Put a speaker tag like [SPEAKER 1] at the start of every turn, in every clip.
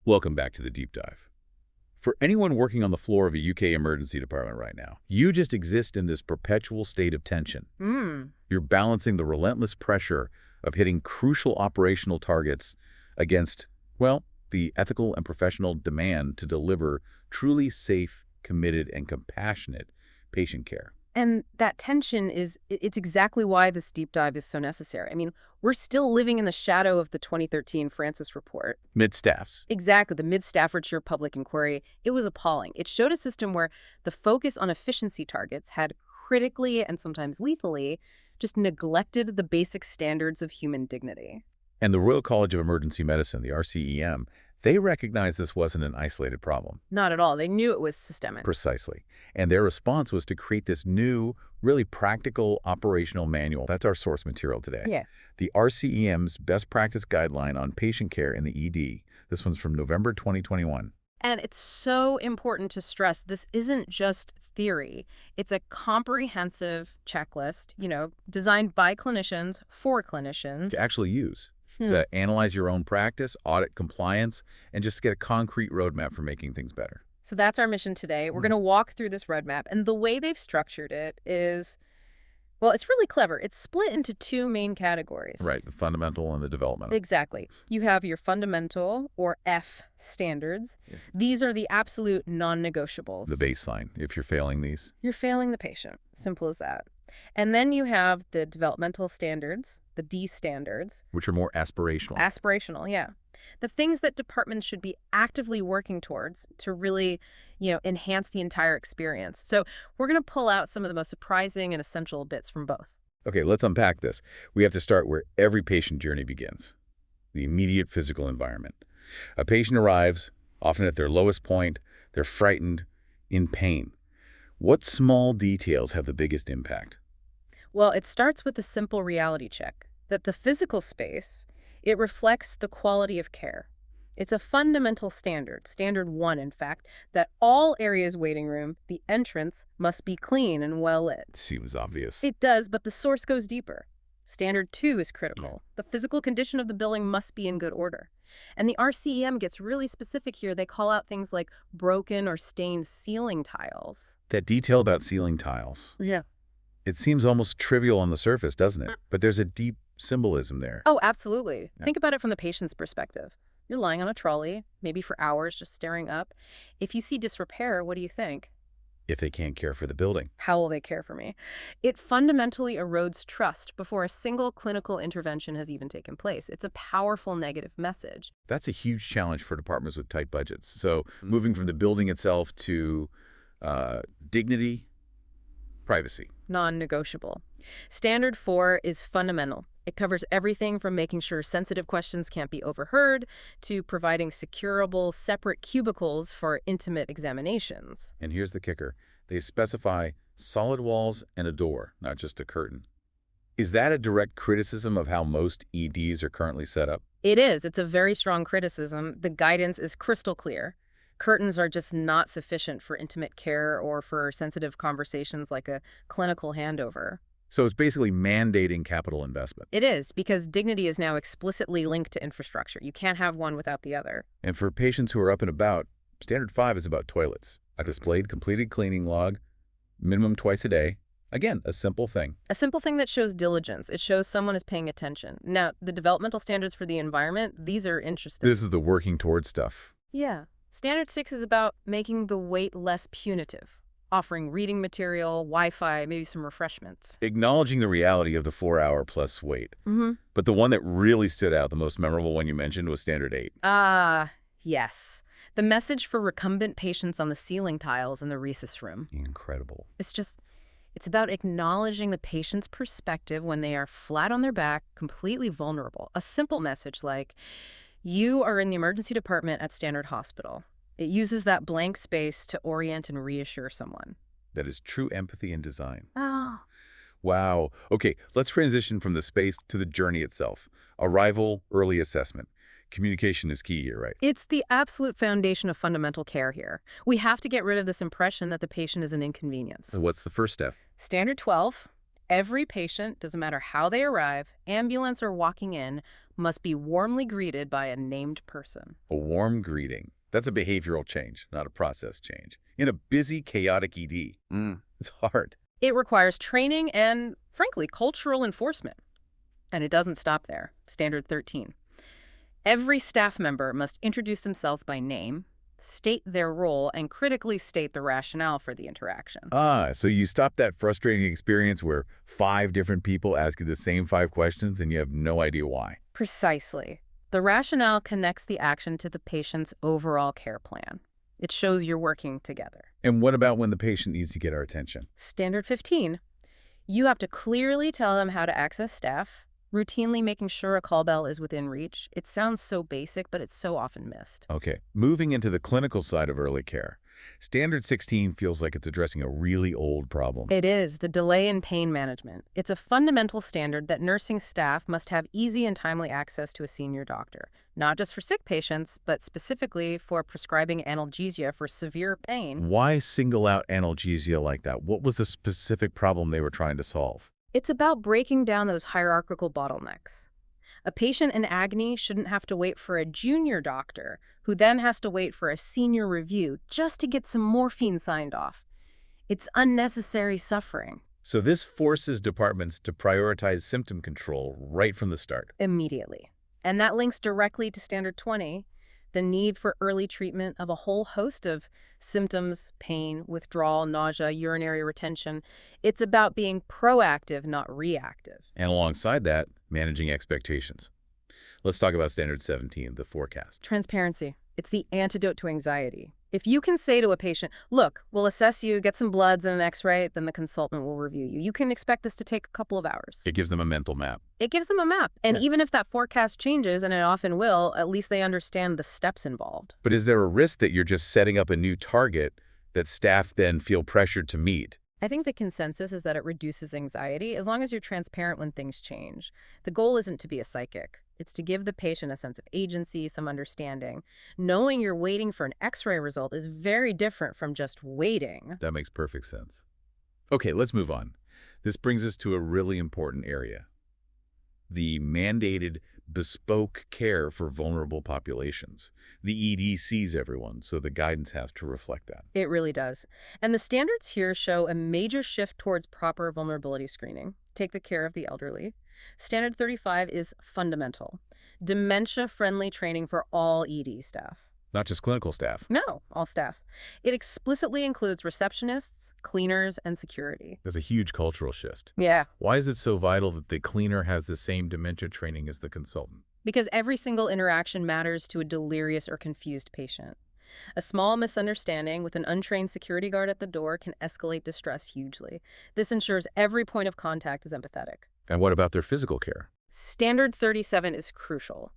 [SPEAKER 1] Welcome back to the deep dive. For anyone working on the floor of a UK emergency department right now, you just exist in this perpetual state of tension. You're balancing the relentless pressure of hitting crucial operational targets against, well, the ethical and professional demand to deliver truly safe, committed, and compassionate patient care.
[SPEAKER 2] And that tension it's exactly why this deep dive is so necessary. I mean, we're still living in the shadow of the 2013 Francis Report.
[SPEAKER 1] Mid-staffs.
[SPEAKER 2] Exactly, the Mid-Staffordshire Public Inquiry. It was appalling. It showed a system where the focus on efficiency targets had critically and sometimes lethally just neglected the basic standards of human dignity.
[SPEAKER 1] And the Royal College of Emergency Medicine, the RCEM, they recognized this wasn't an isolated problem.
[SPEAKER 2] Not at all. They knew it was systemic.
[SPEAKER 1] Precisely. And their response was to create this new, really practical operational manual. That's our source material today.
[SPEAKER 2] Yeah.
[SPEAKER 1] The RCEM's Best Practice Guideline on Patient Care in the ED. This one's from November 2021.
[SPEAKER 2] And it's so important to stress this isn't just theory. It's a comprehensive checklist, designed by clinicians for clinicians.
[SPEAKER 1] To actually use. To analyze your own practice, audit compliance, and just get a concrete roadmap for making things better.
[SPEAKER 2] So that's our mission today. We're going to walk through this roadmap. And the way they've structured it is, well, it's really clever. It's split into two main categories.
[SPEAKER 1] Right, the fundamental and the developmental.
[SPEAKER 2] Exactly. You have your fundamental, or F, standards. Yeah. These are the absolute non-negotiables.
[SPEAKER 1] The baseline. If you're failing these,
[SPEAKER 2] you're failing the patient. Simple as that. And then you have the developmental standards, the D standards.
[SPEAKER 1] Which are more aspirational.
[SPEAKER 2] Aspirational, yeah. The things that departments should be actively working towards to really, enhance the entire experience. So we're going to pull out some of the most surprising and essential bits from both.
[SPEAKER 1] Okay, let's unpack this. We have to start where every patient journey begins, the immediate physical environment. A patient arrives, often at their lowest point. They're frightened, in pain. What small details have the biggest impact?
[SPEAKER 2] Well, it starts with a simple reality check, that the physical space, it reflects the quality of care. It's a fundamental standard, standard 1, in fact, that all areas waiting room, the entrance, must be clean and well lit.
[SPEAKER 1] Seems obvious.
[SPEAKER 2] It does, but the source goes deeper. Standard 2 is critical. The physical condition of the building must be in good order. And the RCEM gets really specific here. They call out things like broken or stained ceiling tiles.
[SPEAKER 1] That detail about ceiling tiles.
[SPEAKER 2] Yeah.
[SPEAKER 1] It seems almost trivial on the surface, doesn't it? But there's a deep symbolism there.
[SPEAKER 2] Oh, absolutely.
[SPEAKER 1] Yeah.
[SPEAKER 2] Think about it from the patient's perspective. You're lying on a trolley, maybe for hours just staring up. If you see disrepair, what do you think?
[SPEAKER 1] If they can't care for the building.
[SPEAKER 2] How will they care for me? It fundamentally erodes trust before a single clinical intervention has even taken place. It's a powerful negative message.
[SPEAKER 1] That's a huge challenge for departments with tight budgets. So moving from the building itself to dignity, privacy.
[SPEAKER 2] Non-negotiable. Standard 4 is fundamental. It covers everything from making sure sensitive questions can't be overheard to providing securable, separate cubicles for intimate examinations.
[SPEAKER 1] And here's the kicker. They specify solid walls and a door, not just a curtain. Is that a direct criticism of how most EDs are currently set up?
[SPEAKER 2] It is. It's a very strong criticism. The guidance is crystal clear. Curtains are just not sufficient for intimate care or for sensitive conversations like a clinical handover.
[SPEAKER 1] So it's basically mandating capital investment.
[SPEAKER 2] It is, because dignity is now explicitly linked to infrastructure. You can't have one without the other.
[SPEAKER 1] And for patients who are up and about, Standard 5 is about toilets. A displayed completed cleaning log, minimum twice a day. Again, a simple thing.
[SPEAKER 2] A simple thing that shows diligence. It shows someone is paying attention. Now, the developmental standards for the environment, these are interesting.
[SPEAKER 1] This is the working towards stuff.
[SPEAKER 2] Yeah. Standard 6 is about making the wait less punitive, offering reading material, Wi-Fi, maybe some refreshments.
[SPEAKER 1] Acknowledging the reality of the 4-hour-plus wait. But the one that really stood out, the most memorable one you mentioned, was Standard 8.
[SPEAKER 2] Yes. The message for recumbent patients on the ceiling tiles in the resus room.
[SPEAKER 1] Incredible.
[SPEAKER 2] It's about acknowledging the patient's perspective when they are flat on their back, completely vulnerable. A simple message like, you are in the emergency department at Standard Hospital. It uses that blank space to orient and reassure someone.
[SPEAKER 1] That is true empathy in design.
[SPEAKER 2] Oh.
[SPEAKER 1] Wow. Okay, let's transition from the space to the journey itself. Arrival, early assessment. Communication is key here, right?
[SPEAKER 2] It's the absolute foundation of fundamental care here. We have to get rid of this impression that the patient is an inconvenience.
[SPEAKER 1] So what's the first step?
[SPEAKER 2] Standard 12. Every patient, doesn't matter how they arrive, ambulance or walking in, must be warmly greeted by a named person.
[SPEAKER 1] A warm greeting. That's a behavioral change, not a process change. In a busy, chaotic ED. It's hard.
[SPEAKER 2] It requires training and, frankly, cultural enforcement. And it doesn't stop there. Standard 13. Every staff member must introduce themselves by name, state their role, and critically state the rationale for the interaction.
[SPEAKER 1] So you stop that frustrating experience where 5 different people ask you the same 5 questions and you have no idea why.
[SPEAKER 2] Precisely. The rationale connects the action to the patient's overall care plan. It shows you're working together.
[SPEAKER 1] And what about when the patient needs to get our attention?
[SPEAKER 2] Standard 15. You have to clearly tell them how to access staff, routinely making sure a call bell is within reach. It sounds so basic, but it's so often missed.
[SPEAKER 1] Okay, moving into the clinical side of early care. Standard 16 feels like it's addressing a really old problem.
[SPEAKER 2] It is the delay in pain management. It's a fundamental standard that nursing staff must have easy and timely access to a senior doctor, not just for sick patients, but specifically for prescribing analgesia for severe pain.
[SPEAKER 1] Why single out analgesia like that? What was the specific problem they were trying to solve?
[SPEAKER 2] It's about breaking down those hierarchical bottlenecks. A patient in agony shouldn't have to wait for a junior doctor who then has to wait for a senior review just to get some morphine signed off. It's unnecessary suffering.
[SPEAKER 1] So this forces departments to prioritize symptom control right from the start.
[SPEAKER 2] Immediately. And that links directly to Standard 20, the need for early treatment of a whole host of symptoms, pain, withdrawal, nausea, urinary retention. It's about being proactive, not reactive.
[SPEAKER 1] And alongside that, managing expectations. Let's talk about Standard 17, the forecast.
[SPEAKER 2] Transparency. It's the antidote to anxiety. If you can say to a patient, look, we'll assess you, get some bloods and an x-ray, then the consultant will review you. You can expect this to take a couple of hours.
[SPEAKER 1] It gives them a mental map.
[SPEAKER 2] It gives them a map. And even if that forecast changes, and it often will, at least they understand the steps involved.
[SPEAKER 1] But is there a risk that you're just setting up a new target that staff then feel pressured to meet?
[SPEAKER 2] I think the consensus is that it reduces anxiety as long as you're transparent when things change. The goal isn't to be a psychic. It's to give the patient a sense of agency, some understanding. Knowing you're waiting for an x-ray result is very different from just waiting.
[SPEAKER 1] That makes perfect sense. Okay, let's move on. This brings us to a really important area. The mandated bespoke care for vulnerable populations. The ED sees everyone, so the guidance has to reflect that.
[SPEAKER 2] It really does. And the standards here show a major shift towards proper vulnerability screening. Take the care of the elderly. Standard 35 is fundamental. Dementia-friendly training for all ED staff.
[SPEAKER 1] Not just clinical staff.
[SPEAKER 2] No, all staff. It explicitly includes receptionists, cleaners, and security.
[SPEAKER 1] That's a huge cultural shift.
[SPEAKER 2] Yeah.
[SPEAKER 1] Why is it so vital that the cleaner has the same dementia training as the consultant?
[SPEAKER 2] Because every single interaction matters to a delirious or confused patient. A small misunderstanding with an untrained security guard at the door can escalate distress hugely. This ensures every point of contact is empathetic.
[SPEAKER 1] And what about their physical care?
[SPEAKER 2] Standard 37 is crucial.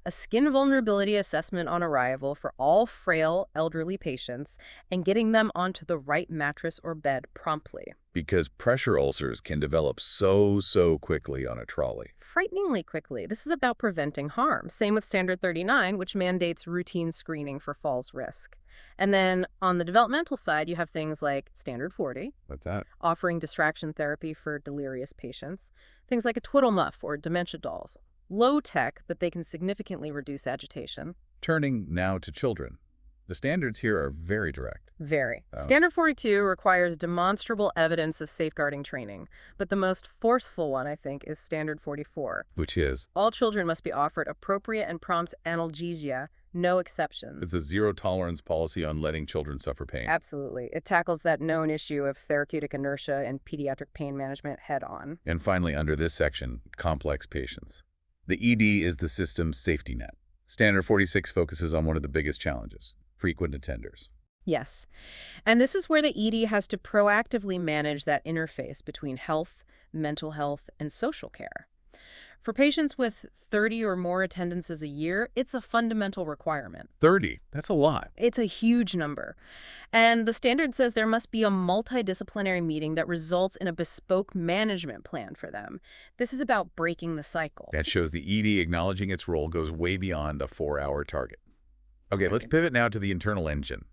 [SPEAKER 2] A skin vulnerability assessment on arrival for all frail, elderly patients and getting them onto the right mattress or bed promptly.
[SPEAKER 1] Because pressure ulcers can develop so quickly on a trolley.
[SPEAKER 2] Frighteningly quickly. This is about preventing harm. Same with Standard 39, which mandates routine screening for falls risk. And then on the developmental side, you have things like Standard 40.
[SPEAKER 1] What's that?
[SPEAKER 2] Offering distraction therapy for delirious patients. Things like a twiddle muff or dementia dolls. Low tech, but they can significantly reduce agitation.
[SPEAKER 1] Turning now to children. The standards here are very direct.
[SPEAKER 2] Very. Standard 42 requires demonstrable evidence of safeguarding training, but the most forceful one, I think, is Standard 44.
[SPEAKER 1] Which is?
[SPEAKER 2] All children must be offered appropriate and prompt analgesia, no exceptions.
[SPEAKER 1] It's a zero-tolerance policy on letting children suffer pain.
[SPEAKER 2] Absolutely. It tackles that known issue of therapeutic inertia and pediatric pain management head-on.
[SPEAKER 1] And finally, under this section, complex patients. The ED is the system's safety net. Standard 46 focuses on one of the biggest challenges, frequent attenders.
[SPEAKER 2] Yes. And this is where the ED has to proactively manage that interface between health, mental health, and social care. For patients with 30 or more attendances a year, it's a fundamental requirement.
[SPEAKER 1] 30? That's a lot.
[SPEAKER 2] It's a huge number. And the standard says there must be a multidisciplinary meeting that results in a bespoke management plan for them. This is about breaking the cycle.
[SPEAKER 1] That shows the ED acknowledging its role goes way beyond a 4-hour target. Okay, let's pivot now to the internal engine,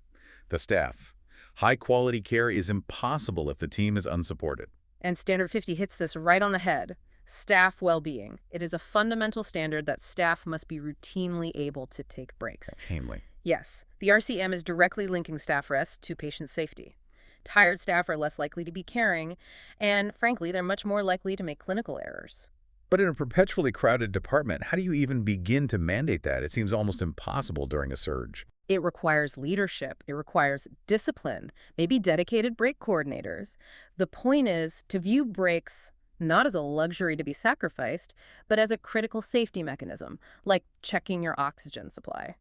[SPEAKER 1] the staff. High-quality care is impossible if the team is unsupported.
[SPEAKER 2] And Standard 50 hits this right on the head. Staff well-being. It is a fundamental standard that staff must be routinely able to take breaks.
[SPEAKER 1] Namely.
[SPEAKER 2] Yes, the RCM is directly linking staff rest to patient safety. Tired staff are less likely to be caring, and frankly, they're much more likely to make clinical errors.
[SPEAKER 1] But in a perpetually crowded department, how do you even begin to mandate that? It seems almost impossible during a surge.
[SPEAKER 2] It requires leadership. It requires discipline, maybe dedicated break coordinators. The point is to view breaks not as a luxury to be sacrificed, but as a critical safety mechanism, like checking your oxygen supply.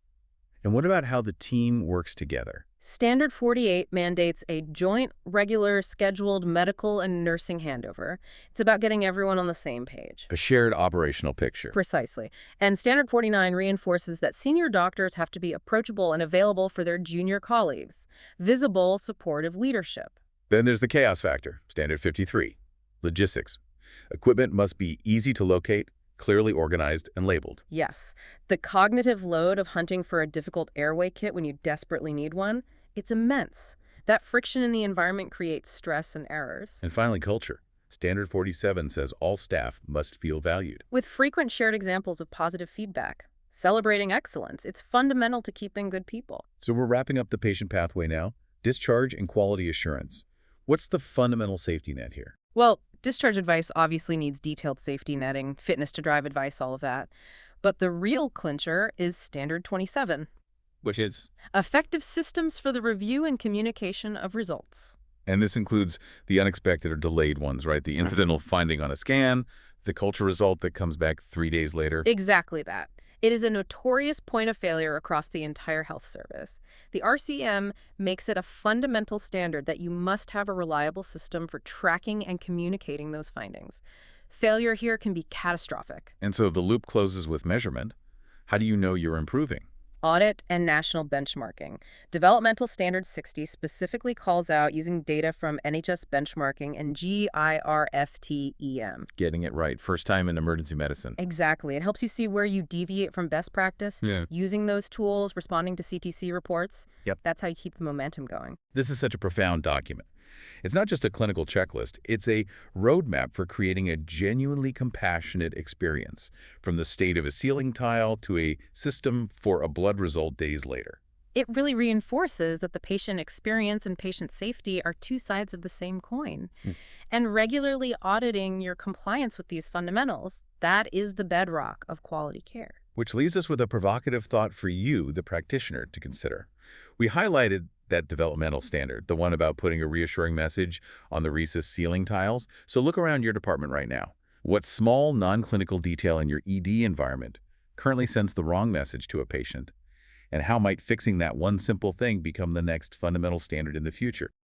[SPEAKER 1] And what about how the team works together?
[SPEAKER 2] Standard 48 mandates a joint, regular, scheduled medical and nursing handover. It's about getting everyone on the same page.
[SPEAKER 1] A shared operational picture.
[SPEAKER 2] Precisely. And Standard 49 reinforces that senior doctors have to be approachable and available for their junior colleagues. Visible, supportive leadership.
[SPEAKER 1] Then there's the chaos factor, Standard 53. Logistics. Equipment must be easy to locate, clearly organized, and labeled.
[SPEAKER 2] Yes. The cognitive load of hunting for a difficult airway kit when you desperately need one, it's immense. That friction in the environment creates stress and errors.
[SPEAKER 1] And finally, culture. Standard 47 says all staff must feel valued.
[SPEAKER 2] With frequent shared examples of positive feedback. Celebrating excellence, it's fundamental to keeping good people.
[SPEAKER 1] So we're wrapping up the patient pathway now. Discharge and quality assurance. What's the fundamental safety net here?
[SPEAKER 2] Well, discharge advice obviously needs detailed safety netting, fitness to drive advice, all of that. But the real clincher is Standard 27.
[SPEAKER 1] Which is?
[SPEAKER 2] Effective systems for the review and communication of results.
[SPEAKER 1] And this includes the unexpected or delayed ones, right? The incidental finding on a scan, the culture result that comes back 3 days later.
[SPEAKER 2] Exactly that. It is a notorious point of failure across the entire health service. The RCM makes it a fundamental standard that you must have a reliable system for tracking and communicating those findings. Failure here can be catastrophic.
[SPEAKER 1] And so the loop closes with measurement. How do you know you're improving?
[SPEAKER 2] Audit and national benchmarking. Developmental Standard 60 specifically calls out using data from NHS benchmarking and GIRFTEM.
[SPEAKER 1] Getting it right. First time in emergency medicine.
[SPEAKER 2] Exactly. It helps you see where you deviate from best practice, using those tools, responding to CTC reports.
[SPEAKER 1] Yep.
[SPEAKER 2] That's how you keep the momentum going.
[SPEAKER 1] This is such a profound document. It's not just a clinical checklist. It's a roadmap for creating a genuinely compassionate experience, from the state of a ceiling tile to a system for a blood result days later.
[SPEAKER 2] It really reinforces that the patient experience and patient safety are two sides of the same coin. And regularly auditing your compliance with these fundamentals, that is the bedrock of quality care.
[SPEAKER 1] Which leaves us with a provocative thought for you, the practitioner, to consider. We highlighted that developmental standard, the one about putting a reassuring message on the RCEM ceiling tiles. So look around your department right now. What small, non-clinical detail in your ED environment currently sends the wrong message to a patient? And how might fixing that one simple thing become the next fundamental standard in the future?